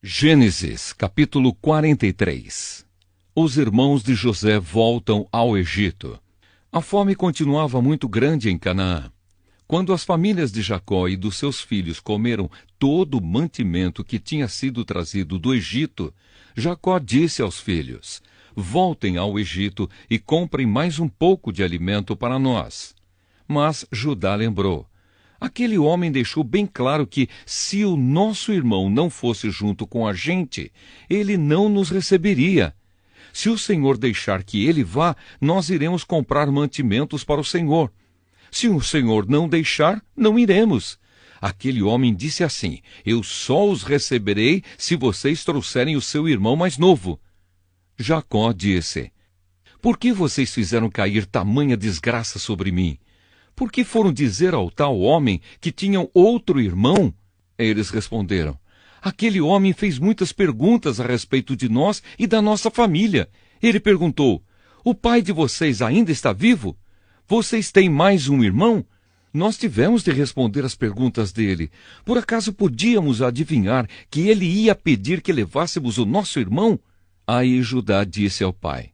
Gênesis, capítulo 43. Os irmãos de José voltam ao Egito. A fome continuava muito grande em Canaã. Quando as famílias de Jacó e dos seus filhos comeram todo o mantimento que tinha sido trazido do Egito, Jacó disse aos filhos: voltem ao Egito e comprem mais um pouco de alimento para nós. Mas Judá lembrou: aquele homem deixou bem claro que, se o nosso irmão não fosse junto com a gente, ele não nos receberia. Se o Senhor deixar que ele vá, nós iremos comprar mantimentos para o Senhor. Se o Senhor não deixar, não iremos. Aquele homem disse assim: eu só os receberei se vocês trouxerem o seu irmão mais novo. Jacó disse: por que vocês fizeram cair tamanha desgraça sobre mim? Por que foram dizer ao tal homem que tinham outro irmão? Eles responderam: aquele homem fez muitas perguntas a respeito de nós e da nossa família. Ele perguntou: o pai de vocês ainda está vivo? Vocês têm mais um irmão? Nós tivemos de responder às perguntas dele. Por acaso podíamos adivinhar que ele ia pedir que levássemos o nosso irmão? Aí Judá disse ao pai: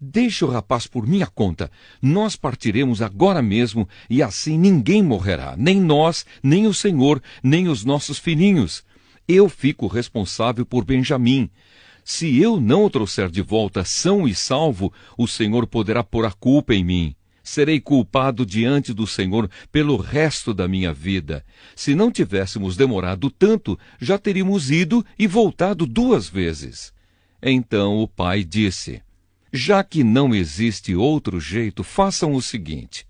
deixe o rapaz por minha conta. Nós partiremos agora mesmo, e assim ninguém morrerá, nem nós, nem o Senhor, nem os nossos filhinhos. Eu fico responsável por Benjamim. Se eu não o trouxer de volta são e salvo, o Senhor poderá pôr a culpa em mim. Serei culpado diante do Senhor pelo resto da minha vida. Se não tivéssemos demorado tanto, já teríamos ido e voltado 2 vezes. Então o pai disse: já que não existe outro jeito, façam o seguinte: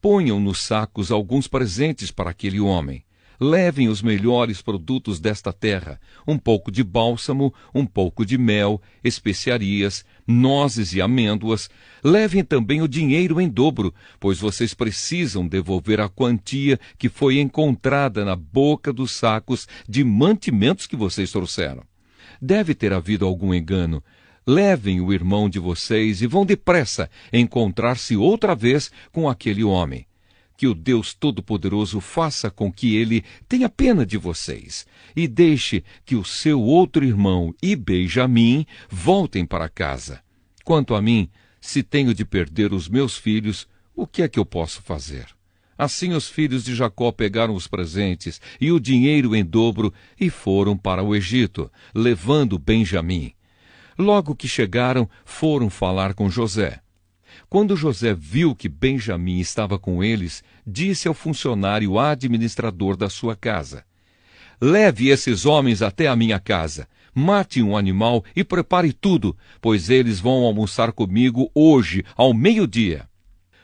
ponham nos sacos alguns presentes para aquele homem. Levem os melhores produtos desta terra, um pouco de bálsamo, um pouco de mel, especiarias, nozes e amêndoas. Levem também o dinheiro em dobro, pois vocês precisam devolver a quantia que foi encontrada na boca dos sacos de mantimentos que vocês trouxeram. Deve ter havido algum engano. Levem o irmão de vocês e vão depressa encontrar-se outra vez com aquele homem. Que o Deus Todo-Poderoso faça com que ele tenha pena de vocês e deixe que o seu outro irmão e Benjamim voltem para casa. Quanto a mim, se tenho de perder os meus filhos, o que é que eu posso fazer? Assim os filhos de Jacó pegaram os presentes e o dinheiro em dobro e foram para o Egito, levando Benjamim. Logo que chegaram, foram falar com José. Quando José viu que Benjamim estava com eles, disse ao funcionário administrador da sua casa: leve esses homens até a minha casa, mate um animal e prepare tudo, pois eles vão almoçar comigo hoje, ao meio-dia.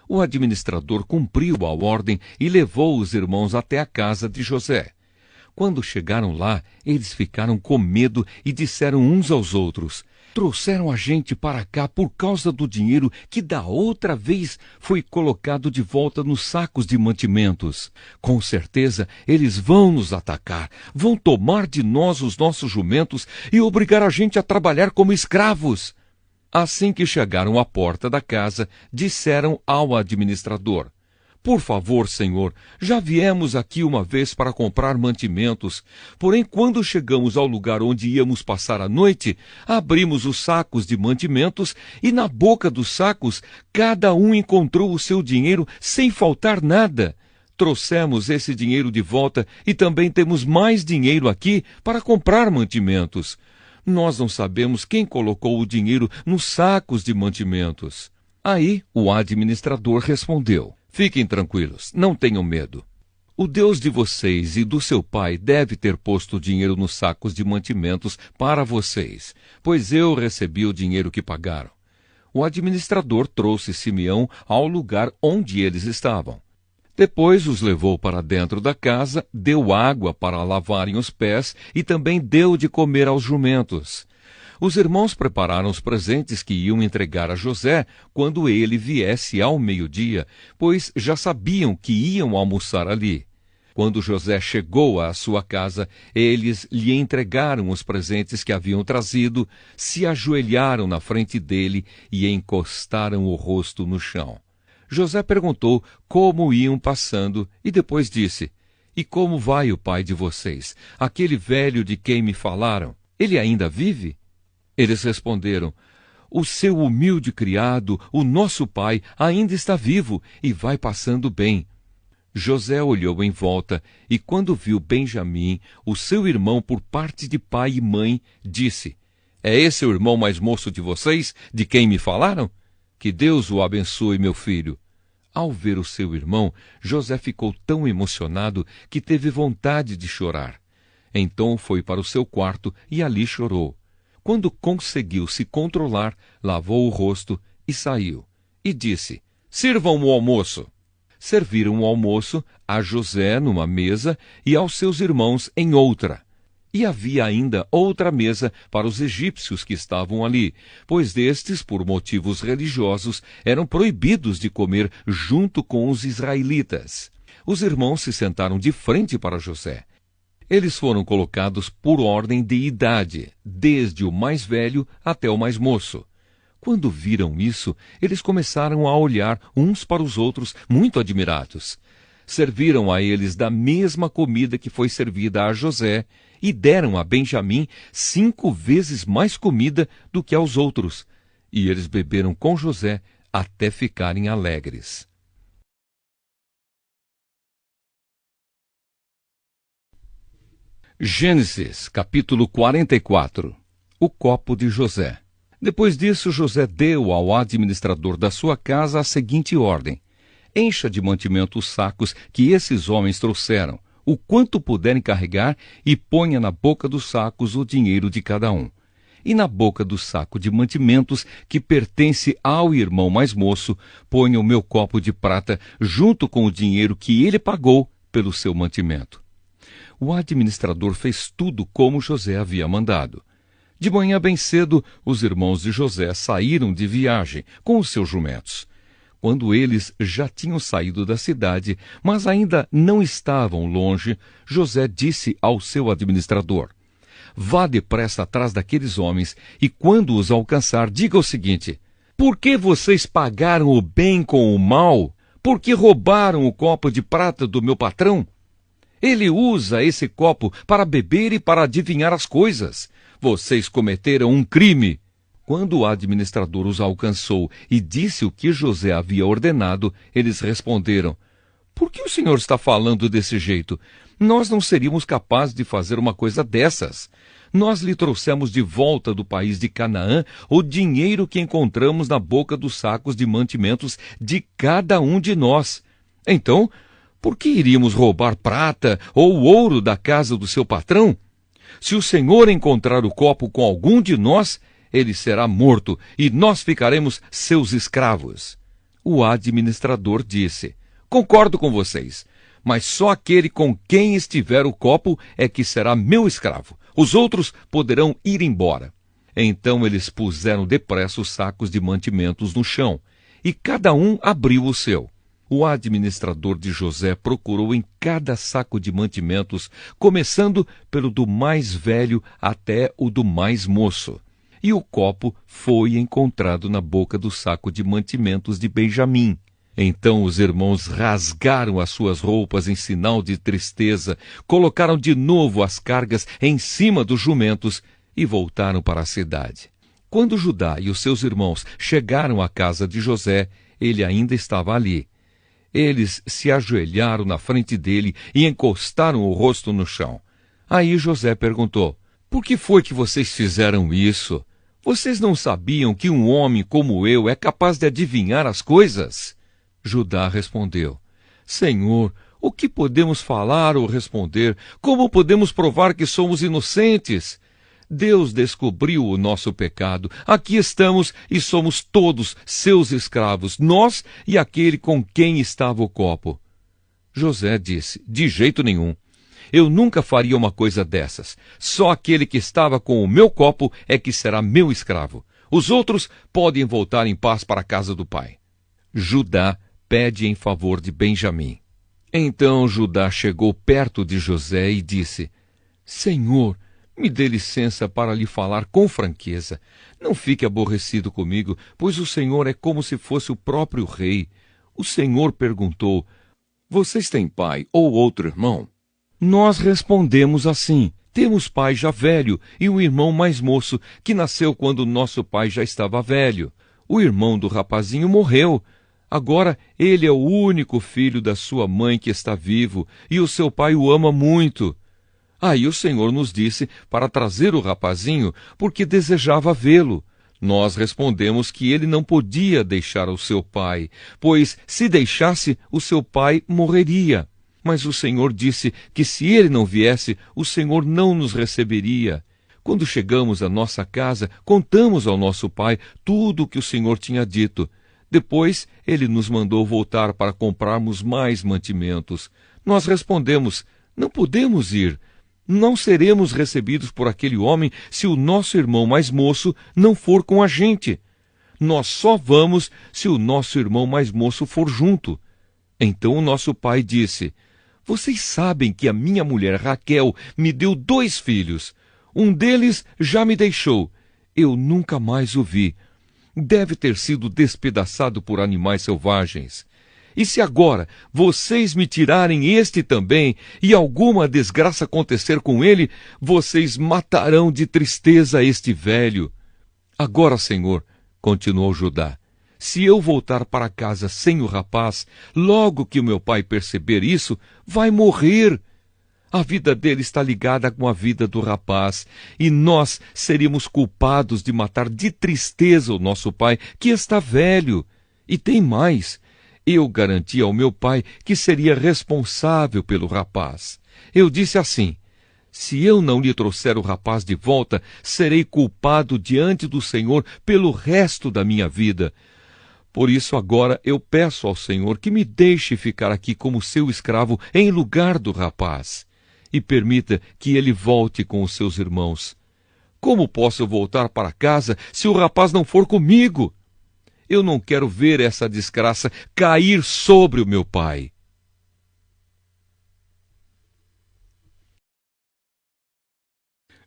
O administrador cumpriu a ordem e levou os irmãos até a casa de José. Quando chegaram lá, eles ficaram com medo e disseram uns aos outros: trouxeram a gente para cá por causa do dinheiro que da outra vez foi colocado de volta nos sacos de mantimentos. Com certeza eles vão nos atacar, vão tomar de nós os nossos jumentos e obrigar a gente a trabalhar como escravos. Assim que chegaram à porta da casa, disseram ao administrador: por favor, senhor, já viemos aqui uma vez para comprar mantimentos, porém quando chegamos ao lugar onde íamos passar a noite, abrimos os sacos de mantimentos e na boca dos sacos cada um encontrou o seu dinheiro sem faltar nada. Trouxemos esse dinheiro de volta e também temos mais dinheiro aqui para comprar mantimentos. Nós não sabemos quem colocou o dinheiro nos sacos de mantimentos. Aí o administrador respondeu: fiquem tranquilos, não tenham medo. O Deus de vocês e do seu pai deve ter posto o dinheiro nos sacos de mantimentos para vocês, pois eu recebi o dinheiro que pagaram. O administrador trouxe Simeão ao lugar onde eles estavam. Depois os levou para dentro da casa, deu água para lavarem os pés e também deu de comer aos jumentos. Os irmãos prepararam os presentes que iam entregar a José quando ele viesse ao meio-dia, pois já sabiam que iam almoçar ali. Quando José chegou à sua casa, eles lhe entregaram os presentes que haviam trazido, se ajoelharam na frente dele e encostaram o rosto no chão. José perguntou como iam passando e depois disse: e como vai o pai de vocês, aquele velho de quem me falaram? Ele ainda vive? Eles responderam: o seu humilde criado, o nosso pai, ainda está vivo e vai passando bem. José olhou em volta e, quando viu Benjamim, o seu irmão por parte de pai e mãe, disse: é esse o irmão mais moço de vocês, de quem me falaram? Que Deus o abençoe, meu filho. Ao ver o seu irmão, José ficou tão emocionado que teve vontade de chorar. Então foi para o seu quarto e ali chorou. Quando conseguiu se controlar, lavou o rosto e saiu. E disse: sirvam o almoço. Serviram o almoço a José numa mesa e aos seus irmãos em outra. E havia ainda outra mesa para os egípcios que estavam ali, pois destes, por motivos religiosos, eram proibidos de comer junto com os israelitas. Os irmãos se sentaram de frente para José. Eles foram colocados por ordem de idade, desde o mais velho até o mais moço. Quando viram isso, eles começaram a olhar uns para os outros, muito admirados. Serviram a eles da mesma comida que foi servida a José e deram a Benjamim 5 vezes mais comida do que aos outros. E eles beberam com José até ficarem alegres. Gênesis, capítulo 44. O copo de José. Depois disso, José deu ao administrador da sua casa a seguinte ordem: encha de mantimento os sacos que esses homens trouxeram, o quanto puderem carregar, e ponha na boca dos sacos o dinheiro de cada um. E na boca do saco de mantimentos que pertence ao irmão mais moço, ponha o meu copo de prata junto com o dinheiro que ele pagou pelo seu mantimento. O administrador fez tudo como José havia mandado. De manhã bem cedo, os irmãos de José saíram de viagem com os seus jumentos. Quando eles já tinham saído da cidade, mas ainda não estavam longe, José disse ao seu administrador: vá depressa atrás daqueles homens e, quando os alcançar, diga o seguinte: por que vocês pagaram o bem com o mal? Por que roubaram o copo de prata do meu patrão? Ele usa esse copo para beber e para adivinhar as coisas. Vocês cometeram um crime. Quando o administrador os alcançou e disse o que José havia ordenado, eles responderam: por que o senhor está falando desse jeito? Nós não seríamos capazes de fazer uma coisa dessas. Nós lhe trouxemos de volta do país de Canaã o dinheiro que encontramos na boca dos sacos de mantimentos de cada um de nós. Então, por que iríamos roubar prata ou ouro da casa do seu patrão? Se o senhor encontrar o copo com algum de nós, ele será morto e nós ficaremos seus escravos. O administrador disse: concordo com vocês, mas só aquele com quem estiver o copo é que será meu escravo. Os outros poderão ir embora. Então eles puseram depressa os sacos de mantimentos no chão, e cada um abriu o seu. O administrador de José procurou em cada saco de mantimentos, começando pelo do mais velho até o do mais moço. E o copo foi encontrado na boca do saco de mantimentos de Benjamim. Então os irmãos rasgaram as suas roupas em sinal de tristeza, colocaram de novo as cargas em cima dos jumentos e voltaram para a cidade. Quando Judá e os seus irmãos chegaram à casa de José, ele ainda estava ali. Eles se ajoelharam na frente dele e encostaram o rosto no chão. Aí José perguntou: por que foi que vocês fizeram isso? Vocês não sabiam que um homem como eu é capaz de adivinhar as coisas? Judá respondeu: Senhor, o que podemos falar ou responder? Como podemos provar que somos inocentes? Deus descobriu o nosso pecado. Aqui estamos e somos todos seus escravos, nós e aquele com quem estava o copo. José disse: de jeito nenhum. Eu nunca faria uma coisa dessas. Só aquele que estava com o meu copo é que será meu escravo. Os outros podem voltar em paz para a casa do pai. Judá pede em favor de Benjamim. Então Judá chegou perto de José e disse: Senhor, me dê licença para lhe falar com franqueza. Não fique aborrecido comigo, pois o Senhor é como se fosse o próprio rei. O Senhor perguntou: vocês têm pai ou outro irmão? Nós respondemos assim: Temos pai já velho e um irmão mais moço, que nasceu quando nosso pai já estava velho. O irmão do rapazinho morreu. Agora ele é o único filho da sua mãe que está vivo, e o seu pai o ama muito. Aí o Senhor nos disse para trazer o rapazinho, porque desejava vê-lo. Nós respondemos que ele não podia deixar o seu pai, pois se deixasse, o seu pai morreria. Mas o Senhor disse que se ele não viesse, o Senhor não nos receberia. Quando chegamos à nossa casa, contamos ao nosso pai tudo o que o Senhor tinha dito. Depois, ele nos mandou voltar para comprarmos mais mantimentos. Nós respondemos: não podemos ir. Não seremos recebidos por aquele homem se o nosso irmão mais moço não for com a gente. Nós só vamos se o nosso irmão mais moço for junto. Então o nosso pai disse: vocês sabem que a minha mulher Raquel me deu 2 filhos. Um deles já me deixou. Eu nunca mais o vi. Deve ter sido despedaçado por animais selvagens. E se agora vocês me tirarem este também, e alguma desgraça acontecer com ele, vocês matarão de tristeza este velho. Agora, Senhor, continuou Judá, se eu voltar para casa sem o rapaz, logo que o meu pai perceber isso, vai morrer. A vida dele está ligada com a vida do rapaz, e nós seríamos culpados de matar de tristeza o nosso pai, que está velho. E tem mais. Eu garanti ao meu pai que seria responsável pelo rapaz. Eu disse assim: se eu não lhe trouxer o rapaz de volta, serei culpado diante do Senhor pelo resto da minha vida. Por isso agora eu peço ao Senhor que me deixe ficar aqui como seu escravo em lugar do rapaz, e permita que ele volte com os seus irmãos. Como posso voltar para casa se o rapaz não for comigo? Eu não quero ver essa desgraça cair sobre o meu pai.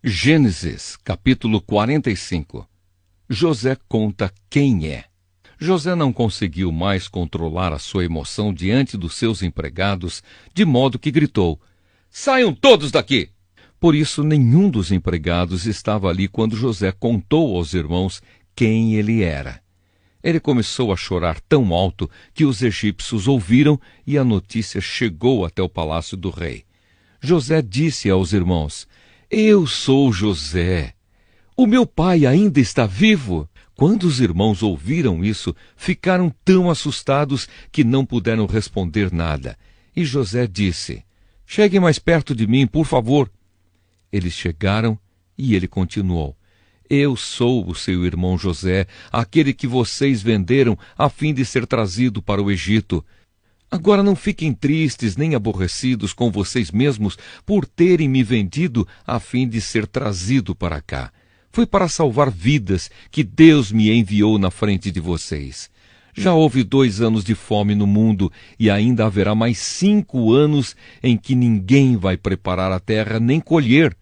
Gênesis, capítulo 45. José conta quem é. José não conseguiu mais controlar a sua emoção diante dos seus empregados, de modo que gritou: saiam todos daqui! Por isso, nenhum dos empregados estava ali quando José contou aos irmãos quem ele era. Ele começou a chorar tão alto que os egípcios ouviram e a notícia chegou até o palácio do rei. José disse aos irmãos: eu sou José. O meu pai ainda está vivo. Quando os irmãos ouviram isso, ficaram tão assustados que não puderam responder nada. E José disse: cheguem mais perto de mim, por favor. Eles chegaram e ele continuou: eu sou o seu irmão José, aquele que vocês venderam a fim de ser trazido para o Egito. Agora não fiquem tristes nem aborrecidos com vocês mesmos por terem me vendido a fim de ser trazido para cá. Foi para salvar vidas que Deus me enviou na frente de vocês. Já houve 2 anos de fome no mundo e ainda haverá mais 5 anos em que ninguém vai preparar a terra nem colher.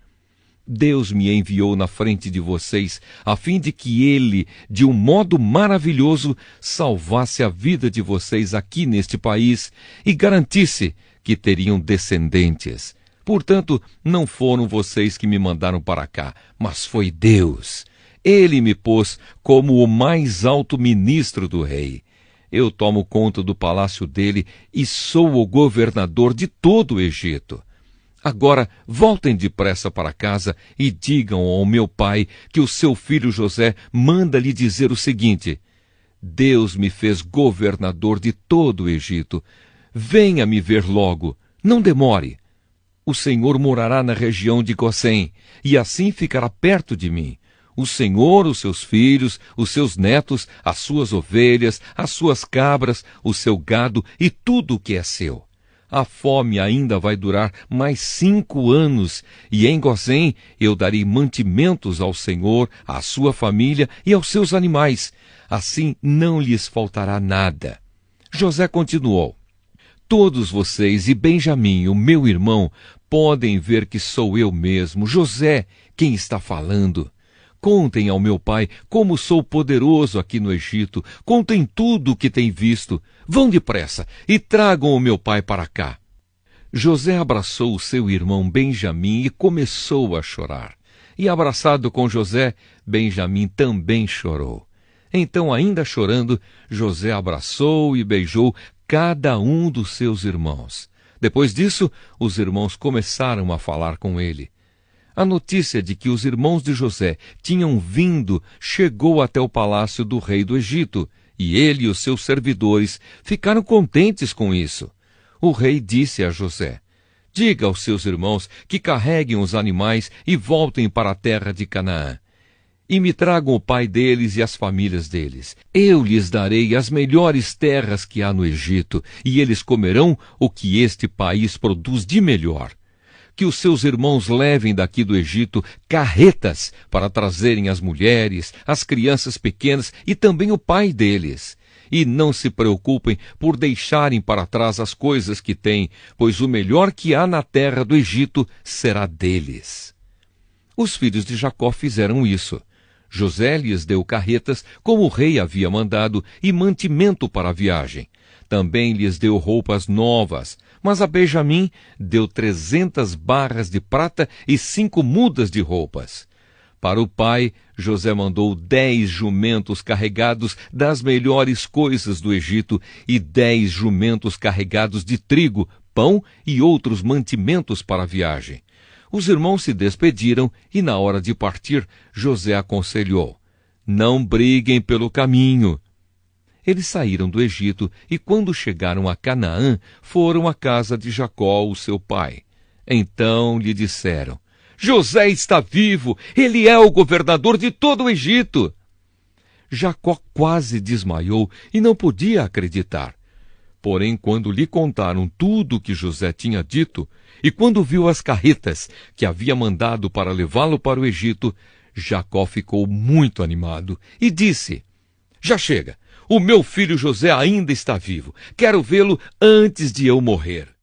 Deus me enviou na frente de vocês, a fim de que Ele, de um modo maravilhoso, salvasse a vida de vocês aqui neste país e garantisse que teriam descendentes. Portanto, não foram vocês que me mandaram para cá, mas foi Deus. Ele me pôs como o mais alto ministro do rei. Eu tomo conta do palácio dele e sou o governador de todo o Egito. Agora voltem depressa para casa e digam ao meu pai que o seu filho José manda lhe dizer o seguinte: Deus me fez governador de todo o Egito. Venha me ver logo, não demore. O Senhor morará na região de Gósen, e assim ficará perto de mim. O Senhor, os seus filhos, os seus netos, as suas ovelhas, as suas cabras, o seu gado e tudo o que é seu. A fome ainda vai durar mais 5 anos, e em Gósen eu darei mantimentos ao Senhor, à sua família e aos seus animais. Assim não lhes faltará nada. José continuou: todos vocês e Benjamim, o meu irmão, podem ver que sou eu mesmo, José, quem está falando. Contem ao meu pai como sou poderoso aqui no Egito. Contem tudo o que têm visto. Vão depressa e tragam o meu pai para cá. José abraçou seu irmão Benjamim e começou a chorar. E abraçado com José, Benjamim também chorou. Então, ainda chorando, José abraçou e beijou cada um dos seus irmãos. Depois disso, os irmãos começaram a falar com ele. A notícia de que os irmãos de José tinham vindo chegou até o palácio do rei do Egito, e ele e os seus servidores ficaram contentes com isso. O rei disse a José: diga aos seus irmãos que carreguem os animais e voltem para a terra de Canaã. E me tragam o pai deles e as famílias deles. Eu lhes darei as melhores terras que há no Egito, e eles comerão o que este país produz de melhor. Que os seus irmãos levem daqui do Egito carretas para trazerem as mulheres, as crianças pequenas e também o pai deles. E não se preocupem por deixarem para trás as coisas que têm, pois o melhor que há na terra do Egito será deles. Os filhos de Jacó fizeram isso. José lhes deu carretas, como o rei havia mandado, e mantimento para a viagem. Também lhes deu roupas novas, mas a Benjamim deu 300 barras de prata e 5 mudas de roupas. Para o pai, José mandou 10 jumentos carregados das melhores coisas do Egito e 10 jumentos carregados de trigo, pão e outros mantimentos para a viagem. Os irmãos se despediram e, na hora de partir, José aconselhou: não briguem pelo caminho. Eles saíram do Egito e, quando chegaram a Canaã, foram à casa de Jacó, o seu pai. Então lhe disseram: José está vivo, ele é o governador de todo o Egito. Jacó quase desmaiou e não podia acreditar. Porém, quando lhe contaram tudo o que José tinha dito, e quando viu as carretas que havia mandado para levá-lo para o Egito, Jacó ficou muito animado e disse: já chega, o meu filho José ainda está vivo, quero vê-lo antes de eu morrer.